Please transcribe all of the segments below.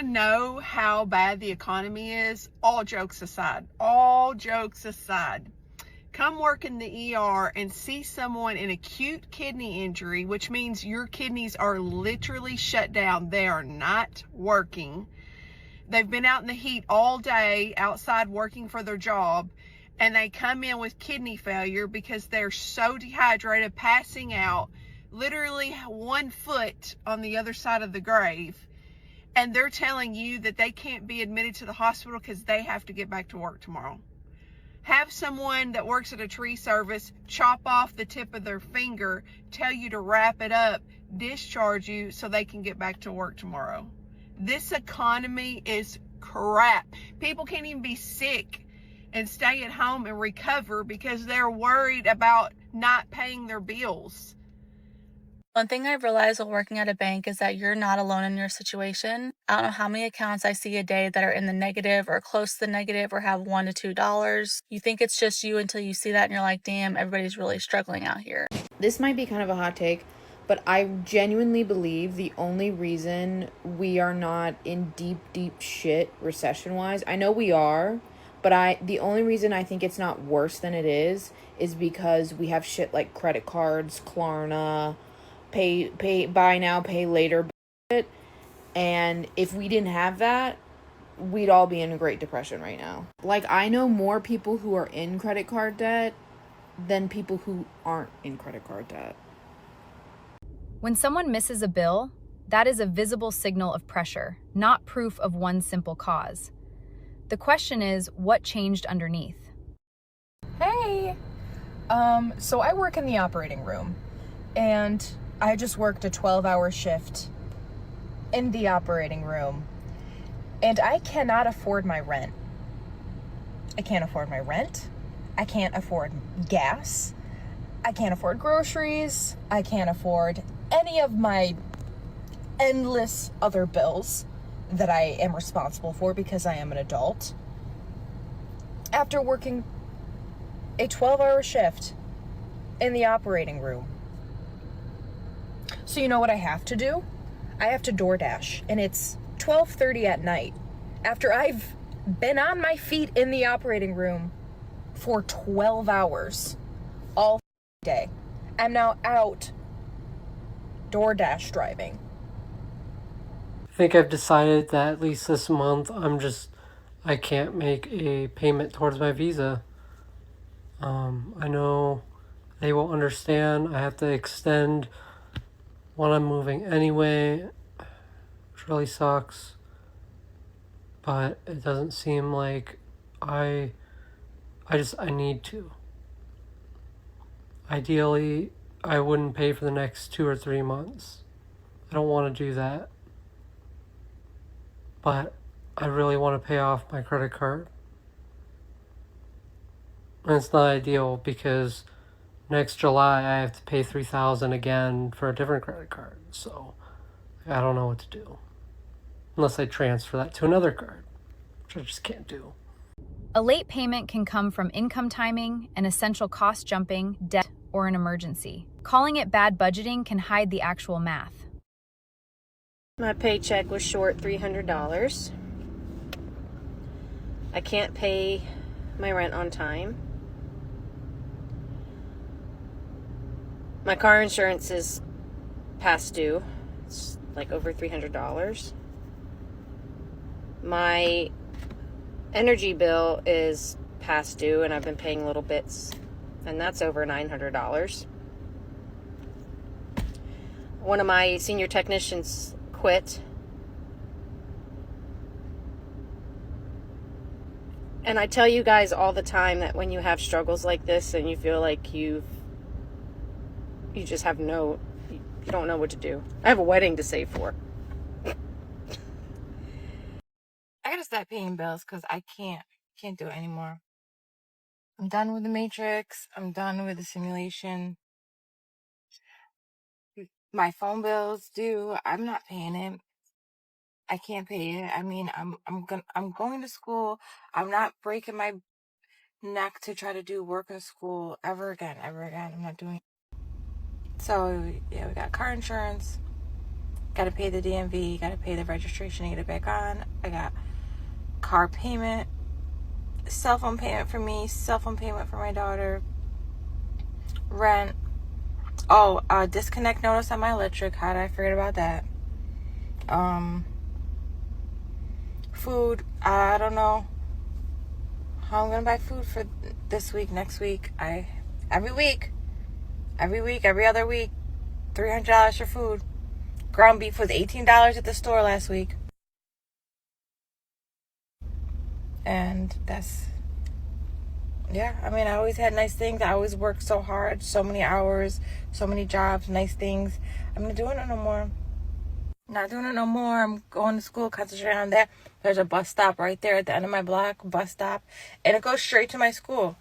know how bad the economy is, all jokes aside, come work in the ER and see someone in acute kidney injury, which means your kidneys are literally shut down. They are not working. They've been out in the heat all day outside working for their job, and they come in with kidney failure because they're so dehydrated, passing out, literally 1 foot on the other side of the grave. And they're telling you that they can't be admitted to the hospital because they have to get back to work tomorrow. Have someone that works at a tree service chop off the tip of their finger, tell you to wrap it up, discharge you so they can get back to work tomorrow. This economy is crap. People can't even be sick and stay at home and recover because they're worried about not paying their bills. One thing I've realized while working at a bank is that you're not alone in your situation. I don't know how many accounts I see a day that are in the negative or close to the negative or have $1 to $2. You think it's just you until you see that and you're like, damn, everybody's really struggling out here. This might be kind of a hot take, but I genuinely believe the only reason we are not in deep shit recession-wise, I know we are, but the only reason I think it's not worse than it is because we have shit like credit cards, Klarna, pay buy now, pay later bullshit. And if we didn't have that, we'd all be in a Great Depression right now. Like, I know more people who are in credit card debt than people who aren't in credit card debt. When someone misses a bill, that is a visible signal of pressure, not proof of one simple cause. The question is, what changed underneath? Hey! So I work in the operating room, and I just worked a 12-hour shift in the operating room, and I cannot afford my rent. I can't afford my rent. I can't afford gas. I can't afford groceries. I can't afford any of my endless other bills that I am responsible for because I am an adult. After working a 12-hour shift in the operating room. So you know what I have to do? I have to DoorDash, and it's 12:30 at night. After I've been on my feet in the operating room for 12 hours all day. I'm now out DoorDash driving. I think I've decided that at least this month I can't make a payment towards my visa. I know they will understand. I have to extend when I'm moving anyway, which really sucks. But it doesn't seem like I need to. Ideally, I wouldn't pay for the next 2 or 3 months. I don't want to do that. But I really want to pay off my credit card. And it's not ideal because next July I have to pay $3,000 again for a different credit card. So I don't know what to do. Unless I transfer that to another card, which I just can't do. A late payment can come from income timing, an essential cost jumping, debt, or an emergency. Calling it bad budgeting can hide the actual math. My paycheck was short $300. I can't pay my rent on time. My car insurance is past due. It's like over $300. My energy bill is past due, and I've been paying little bits, and that's over $900. One of my senior technicians quit. And I tell you guys all the time that when you have struggles like this and you feel like you just have you don't know what to do. I have a wedding to save for. I gotta stop paying bills because I can't do it anymore. I'm done with the matrix. I'm done with the simulation. My phone bill's due. I'm not paying it. I can't pay it. I mean, I'm going to school. I'm not breaking my neck to try to do work in school ever again. I'm not doing it. So yeah, we got car insurance. Gotta pay the DMV, gotta pay the registration to get it back on. I got car payment, cell phone payment for me, cell phone payment for my daughter, rent. Oh, disconnect notice on my electric. How did I forget about that? Food. I don't know how I'm gonna buy food for this week, next week. Every other week, $300 for food. Ground beef was $18 at the store last week. And yeah, I mean, I always had nice things. I always worked so hard, so many hours, so many jobs, nice things. I'm not doing it no more. Not doing it no more. I'm going to school, concentrating on that. There's a bus stop right there at the end of my block, bus stop, and it goes straight to my school.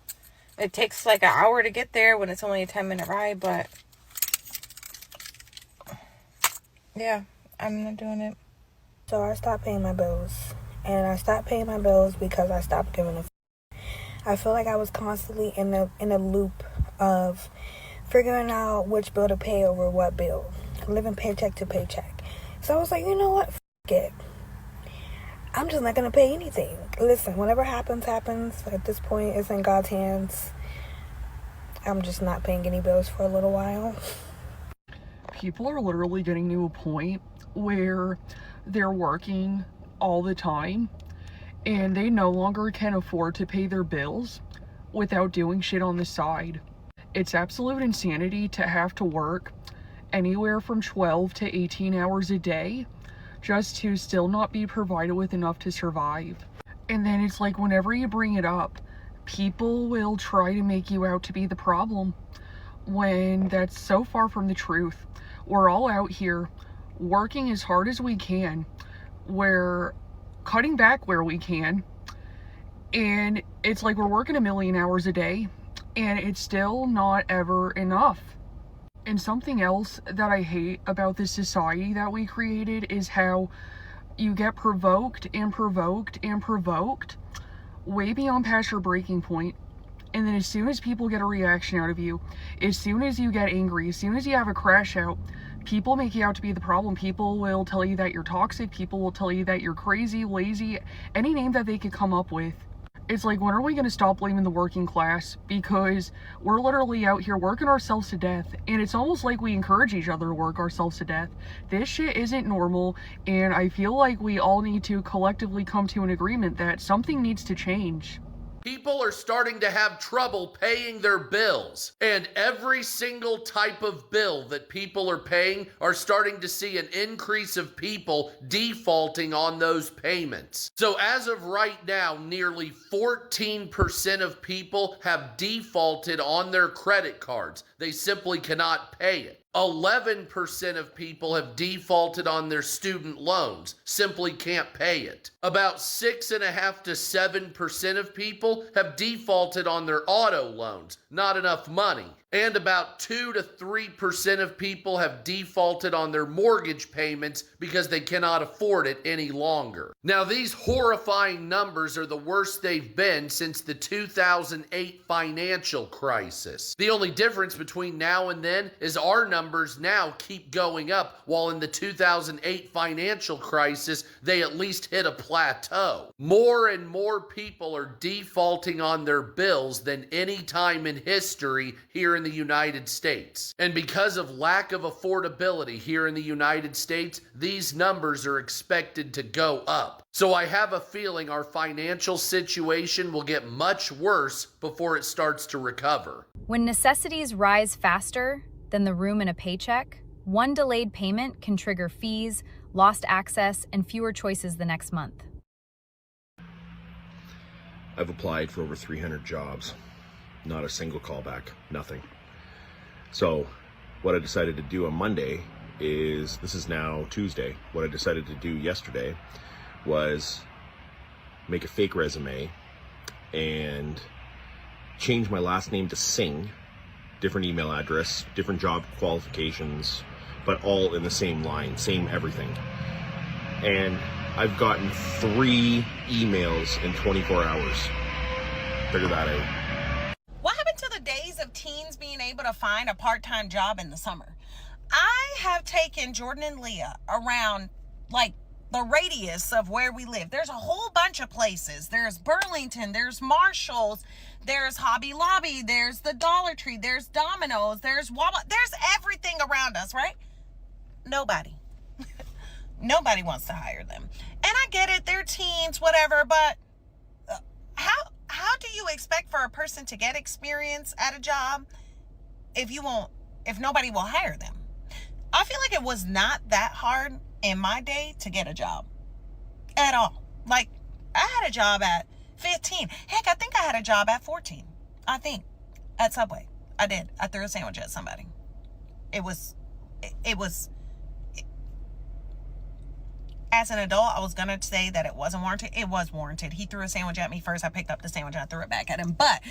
It takes like an hour to get there when it's only a 10-minute ride, but yeah, I'm not doing it. So I stopped paying my bills, and I stopped paying my bills because I stopped giving a f***. I feel like I was constantly in a loop of figuring out which bill to pay over what bill, living paycheck to paycheck. So I was like, you know what, f*** it. I'm just not going to pay anything. Listen, whatever happens, happens. At this point, it's in God's hands. I'm just not paying any bills for a little while. People are literally getting to a point where they're working all the time and they no longer can afford to pay their bills without doing shit on the side. It's absolute insanity to have to work anywhere from 12 to 18 hours a day just to still not be provided with enough to survive. And then it's like whenever you bring it up, people will try to make you out to be the problem when that's so far from the truth. We're all out here working as hard as we can. We're cutting back where we can, and it's like we're working 1 million hours a day and it's still not ever enough. And something else that I hate about this society that we created is how you get provoked and provoked and provoked way beyond past your breaking point, and then as soon as people get a reaction out of you, as soon as you get angry, as soon as you have a crash out, people make you out to be the problem. People will tell you that you're toxic. People will tell you that you're crazy, lazy, any name that they could come up with. It's like, when are we going to stop blaming the working class? Because we're literally out here working ourselves to death, and it's almost like we encourage each other to work ourselves to death. This shit isn't normal, and I feel like we all need to collectively come to an agreement that something needs to change. People are starting to have trouble paying their bills, and every single type of bill that people are paying are starting to see an increase of people defaulting on those payments. So as of right now, nearly 14% of people have defaulted on their credit cards. They simply cannot pay it. 11% of people have defaulted on their student loans, simply can't pay it. About 6.5% to 7% of people have defaulted on their auto loans, not enough money. And about 2 to 3% of people have defaulted on their mortgage payments because they cannot afford it any longer. Now, these horrifying numbers are the worst they've been since the 2008 financial crisis. The only difference between now and then is our numbers now keep going up, while in the 2008 financial crisis, they at least hit a plateau. More and more people are defaulting on their bills than any time in history here in the United States. And because of lack of affordability here in the United States, these numbers are expected to go up. So I have a feeling our financial situation will get much worse before it starts to recover. When necessities rise faster than the room in a paycheck, one delayed payment can trigger fees, lost access, and fewer choices the next month. I've applied for over 300 jobs. Not a single callback, nothing. So what I decided to do on Monday is, this is now Tuesday, what I decided to do yesterday was make a fake resume and change my last name to Singh, different email address, different job qualifications, but all in the same line, same everything. And I've gotten 3 emails in 24 hours. Figure that out. What happened to the days of teens being able to find a part-time job in the summer? I have taken Jordan and Leah around like the radius of where we live. There's a whole bunch of places. There's Burlington, there's Marshall's, there's Hobby Lobby, there's the Dollar Tree, there's Domino's, there's Walmart, there's everything around us, right? Nobody wants to hire them. And I get it, they're teens, whatever, but how do you expect for a person to get experience at a job if nobody will hire them? I feel like it was not that hard in my day to get a job at all. Like, I had a job at 15. Heck, I think I had a job at 14. I think at Subway. I did. I threw a sandwich at somebody. It was as an adult, I was going to say that it wasn't warranted. It was warranted. He threw a sandwich at me first. I picked up the sandwich and I threw it back at him. But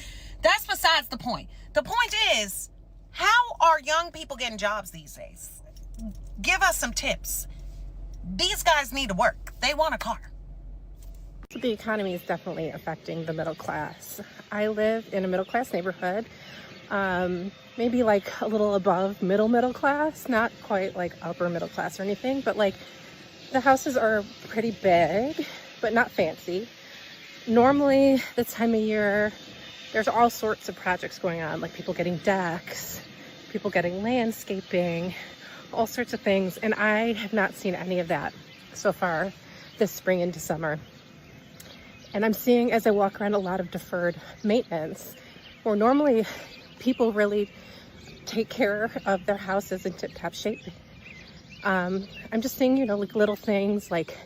that's besides the point. The point is, how are young people getting jobs these days? Give us some tips. These guys need to work. They want a car. The economy is definitely affecting the middle class. I live in a middle class neighborhood, maybe like a little above middle class, not quite like upper middle class or anything, but like the houses are pretty big, but not fancy. Normally this time of year, there's all sorts of projects going on, like people getting decks, people getting landscaping, all sorts of things. And I have not seen any of that so far this spring into summer. And I'm seeing, as I walk around, a lot of deferred maintenance, where normally people really take care of their houses in tip-top shape. I'm just seeing, like little things like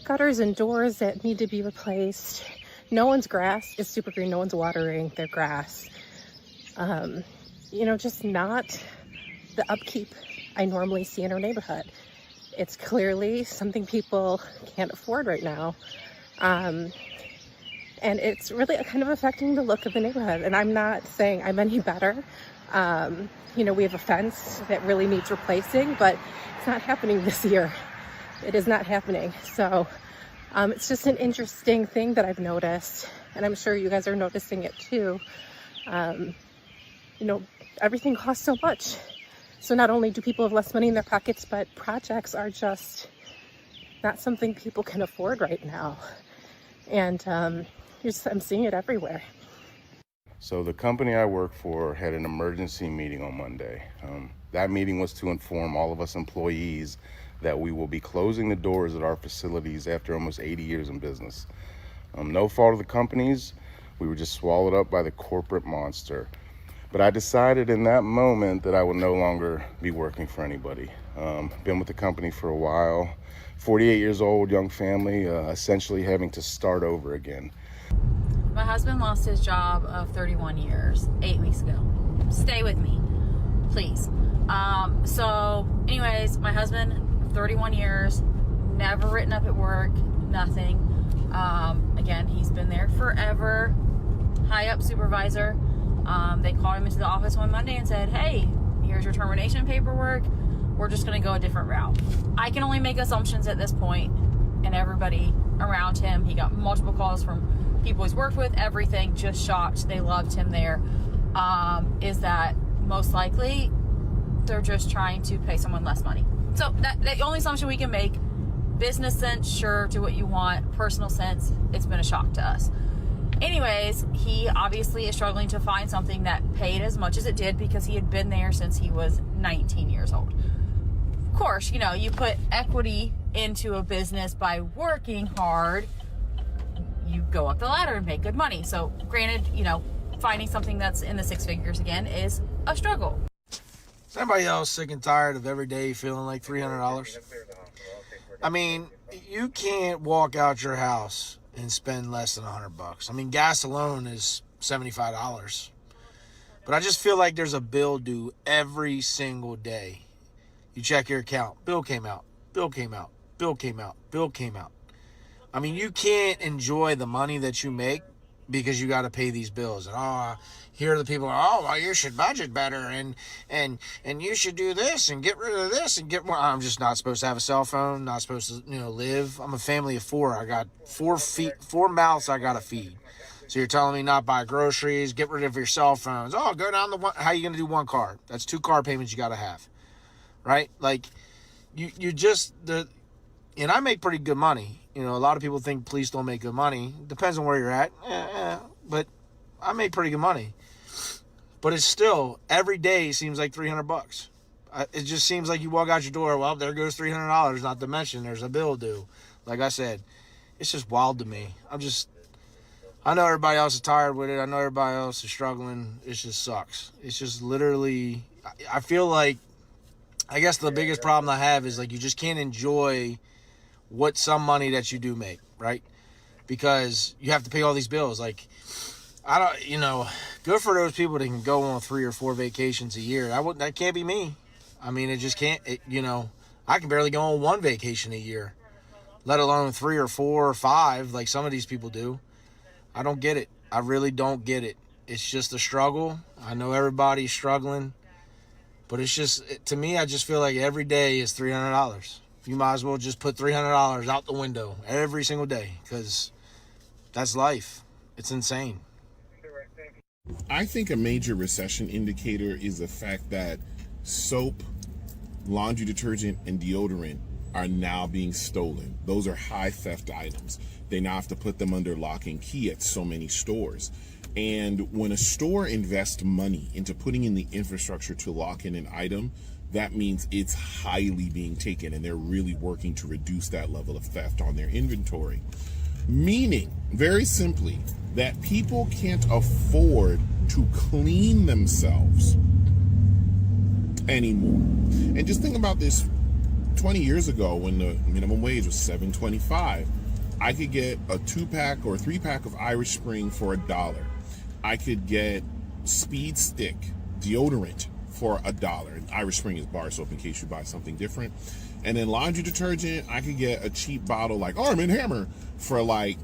gutters and doors that need to be replaced. No one's grass is super green. No one's watering their grass. Just not the upkeep I normally see in our neighborhood. It's clearly something people can't afford right now. And it's really kind of affecting the look of the neighborhood. And I'm not saying I'm any better. We have a fence that really needs replacing, but it's not happening this year. It is not happening. So it's just an interesting thing that I've noticed, and I'm sure you guys are noticing it too. Everything costs so much. So not only do people have less money in their pockets, but projects are just not something people can afford right now. And I'm seeing it everywhere. So the company I work for had an emergency meeting on Monday. That meeting was to inform all of us employees that we will be closing the doors at our facilities after almost 80 years in business. No fault of the company's. We were just swallowed up by the corporate monster. But I decided in that moment that I would no longer be working for anybody. Been with the company for a while, 48 years old, young family, essentially having to start over again. My husband lost his job of 31 years 8 weeks ago. Stay with me, please. So anyways, my husband, 31 years, never written up at work, nothing. Again, he's been there forever, high up supervisor. They called him into the office one Monday and said, hey, here's your termination paperwork. We're just going to go a different route. I can only make assumptions at this point, and everybody around him, he got multiple calls from people he's worked with, everything, just shocked. They loved him there. Is that most likely they're just trying to pay someone less money. So the only assumption we can make, business sense, sure, do what you want. Personal sense, it's been a shock to us. Anyways, he obviously is struggling to find something that paid as much as it did because he had been there since he was 19 years old. Of course, you put equity into a business by working hard, you go up the ladder and make good money. So granted, finding something that's in the six figures again is a struggle. Is anybody else sick and tired of every day feeling like $300? I mean, you can't walk out your house and spend less than $100. I mean, gas alone is $75. But I just feel like there's a bill due every single day. You check your account, bill came out, bill came out, bill came out, bill came out. I mean, you can't enjoy the money that you make because you got to pay these bills. And here are the people, well, you should budget better and you should do this and get rid of this and get more. I'm just not supposed to have a cell phone, not supposed to, live. I'm a family of four. I got four mouths I got to feed. So you're telling me not buy groceries, get rid of your cell phones. Go down how are you going to do one car? That's 2 car payments you got to have. right? Like, you just, and I make pretty good money. You know, a lot of people think police don't make good money. Depends on where you're at. But I make pretty good money. But it's still, every day seems like $300. It just seems like you walk out your door, well, there goes $300, not to mention there's a bill due. Like I said, it's just wild to me. I know everybody else is tired with it. I know everybody else is struggling. It just sucks. It's just literally, I feel like, I guess the biggest problem I have is like you just can't enjoy what some money that you do make, right? Because you have to pay all these bills. Like, I don't, good for those people that can go on 3 or 4 vacations a year. That can't be me. I mean, it just can't, I can barely go on 1 vacation a year, let alone 3 or 4 or 5 like some of these people do. I don't get it. I really don't get it. It's just a struggle. I know everybody's struggling, but it's just, to me, I just feel like every day is $300. You might as well just put $300 out the window every single day, because that's life. It's insane. I think a major recession indicator is the fact that soap, laundry detergent, and deodorant are now being stolen. Those are high theft items. They now have to put them under lock and key at so many stores. And when a store invests money into putting in the infrastructure to lock in an item, that means it's highly being taken, and they're really working to reduce that level of theft on their inventory. Meaning, very simply, that people can't afford to clean themselves anymore. And just think about this. 20 years ago, when the minimum wage was $7.25, I could get a 2-pack or 3-pack of Irish Spring for $1. I could get Speed Stick deodorant for $1. And Irish Spring is bar soap in case you buy something different. And then laundry detergent, I could get a cheap bottle like Arm & Hammer for like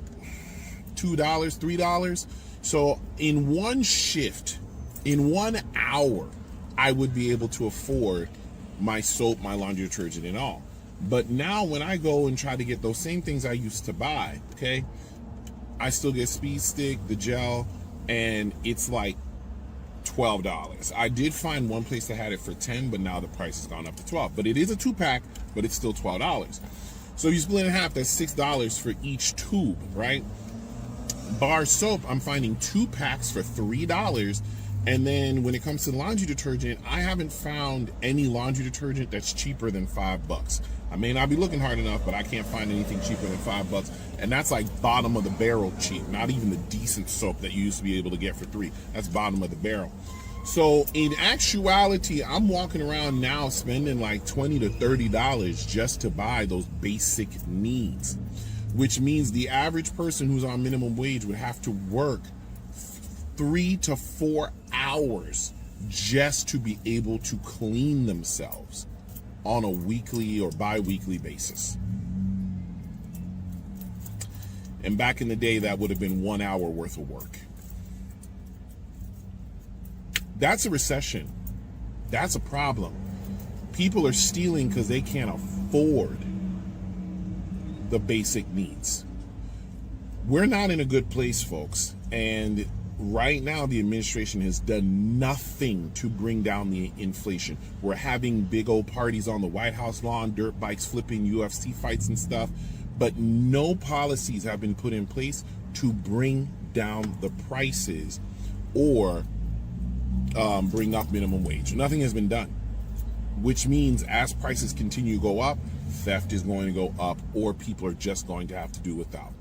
$2, $3. So in one shift, in 1 hour, I would be able to afford my soap, my laundry detergent, and all. But now when I go and try to get those same things I used to buy, okay, I still get Speed Stick, the gel, and it's like $12. I did find one place that had it for $10, but now the price has gone up to $12. But it is a 2-pack, but it's still $12. So you split in half, that's $6 for each tube, right? Bar soap, I'm finding 2 packs for $3. And then when it comes to laundry detergent, I haven't found any laundry detergent that's cheaper than $5. I may not be looking hard enough, but I can't find anything cheaper than $5. And that's like bottom of the barrel cheap, not even the decent soap that you used to be able to get for $3. That's bottom of the barrel. So in actuality, I'm walking around now spending like $20 to $30 just to buy those basic needs, which means the average person who's on minimum wage would have to work 3 to 4 hours just to be able to clean themselves on a weekly or bi-weekly basis. And back in the day, that would have been 1 hour worth of work. That's a recession. That's a problem. People are stealing because they can't afford the basic needs. We're not in a good place, folks. And right now, the administration has done nothing to bring down the inflation. We're having big old parties on the White House lawn, dirt bikes flipping, UFC fights and stuff, but no policies have been put in place to bring down the prices or bring up minimum wage. Nothing has been done, which means as prices continue to go up, theft is going to go up, or people are just going to have to do without.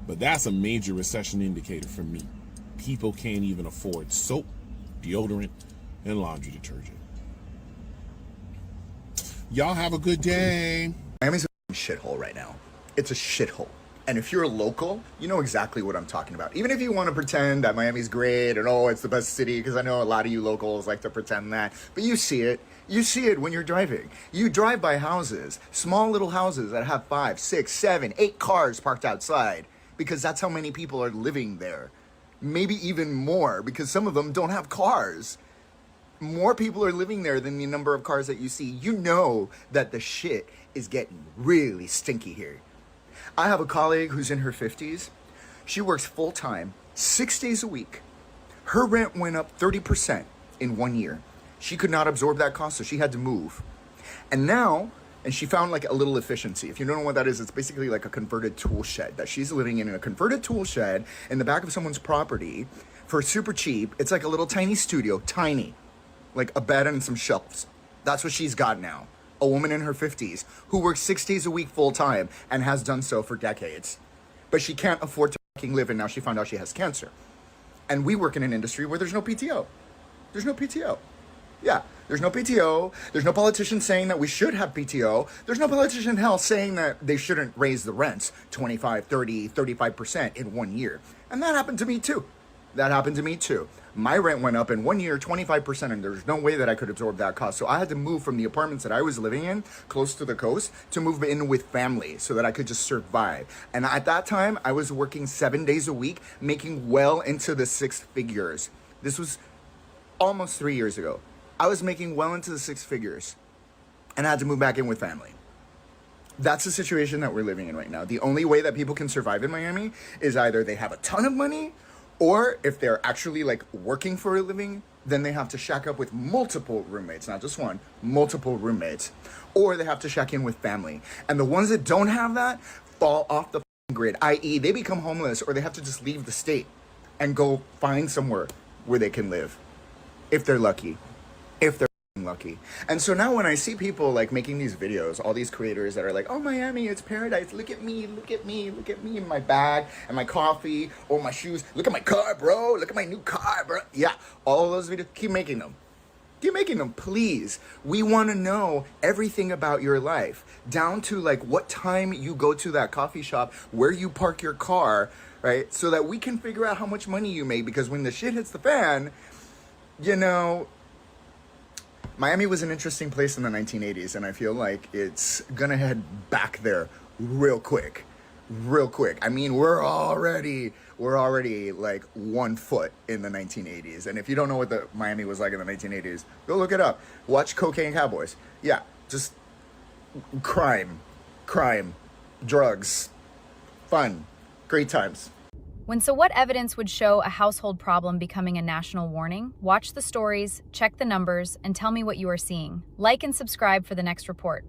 But that's a major recession indicator for me. People can't even afford soap, deodorant, and laundry detergent. Y'all have a good day. Miami's a shithole right now. It's a shithole. And if you're a local, you know exactly what I'm talking about. Even if you want to pretend that Miami's great and, oh, it's the best city, because I know a lot of you locals like to pretend that. But you see it. You see it when you're driving. You drive by houses, small little houses that have 5, 6, 7, 8 cars parked outside, because that's how many people are living there. Maybe even more, because some of them don't have cars. More people are living there than the number of cars that you see. You know that the shit is getting really stinky here. I have a colleague who's in her 50s. She works full-time, 6 days a week. Her rent went up 30% in 1 year. She could not absorb that cost, so she had to move. And now, and she found like a little efficiency. If you don't know what that is, it's basically like a converted tool shed that she's living in a converted tool shed in the back of someone's property for super cheap. It's like a little tiny studio, tiny, like a bed and some shelves. That's what she's got now. A woman in her 50s who works 6 days a week full time and has done so for decades. But she can't afford to fucking live, and now she found out she has cancer. And we work in an industry where there's no PTO. There's no PTO. Yeah, there's no PTO. There's no politician saying that we should have PTO. There's no politician in hell saying that they shouldn't raise the rents 25, 30, 35% in 1 year. And that happened to me too. That happened to me too. My rent went up in 1 year 25%, and there's no way that I could absorb that cost. So I had to move from the apartments that I was living in close to the coast to move in with family so that I could just survive. And at that time, I was working 7 days a week, making well into the 6 figures. This was almost 3 years ago. I was making well into the 6 figures, and I had to move back in with family. That's the situation that we're living in right now. The only way that people can survive in Miami is either they have a ton of money, or if they're actually like working for a living, then they have to shack up with multiple roommates, not just one, multiple roommates. Or they have to shack in with family. And the ones that don't have that fall off the grid, i.e. they become homeless, or they have to just leave the state and go find somewhere where they can live. If they're lucky. If they're lucky. And so now when I see people like making these videos, all these creators that are like, oh, Miami, it's paradise. Look at me, look at me, look at me in my bag and my coffee or my shoes. Look at my car, bro. Look at my new car, bro. Yeah, all of those videos, keep making them. Keep making them, please. We want to know everything about your life, down to like what time you go to that coffee shop, where you park your car, right? So that we can figure out how much money you make, because when the shit hits the fan, you know, Miami was an interesting place in the 1980s, and I feel like it's gonna head back there real quick. Real quick. I mean, we're already like 1 foot in the 1980s. And if you don't know what the Miami was like in the 1980s, go look it up. Watch Cocaine Cowboys. Yeah, just crime, drugs, fun, great times. So what evidence would show a household problem becoming a national warning? Watch the stories, check the numbers, and tell me what you are seeing. Like and subscribe for the next report.